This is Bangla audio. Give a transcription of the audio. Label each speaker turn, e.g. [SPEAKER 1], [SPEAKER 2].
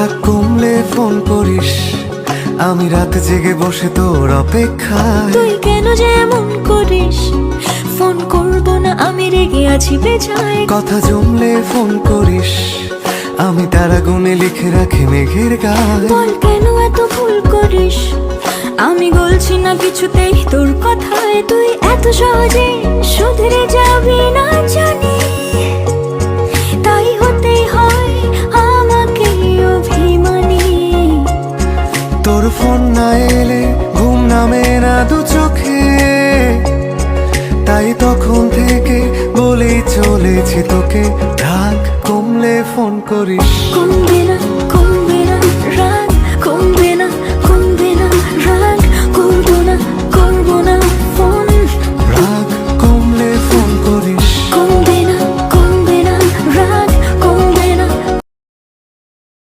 [SPEAKER 1] রাগ কমলে ফোন করিস, আমি রাত জেগে বসে তোর অপেক্ষায়।
[SPEAKER 2] তুই কেন যে এমন করিস, ফোন করব না আমি রেগে আছি বেজায়।
[SPEAKER 1] কথা জমলে ফোন করিস, আমি তারা গুনে লিখে রাখি মেঘের গায়ে।
[SPEAKER 2] বল কেন এত ভুল করিস, আমি গলছি না কিছুতেই তোর কথায়। তুই এত সহজে শুধরে যাবি না জানি, তাই হতেই হয় আমাকে অভিমানী।
[SPEAKER 1] তোর ফোন না এলে ঘুম নামে না দু চোখে, তাই তখন থেকে বলেই চলেছি তোকে, রাগ কমলে ফোন করিস।
[SPEAKER 2] কোন দিন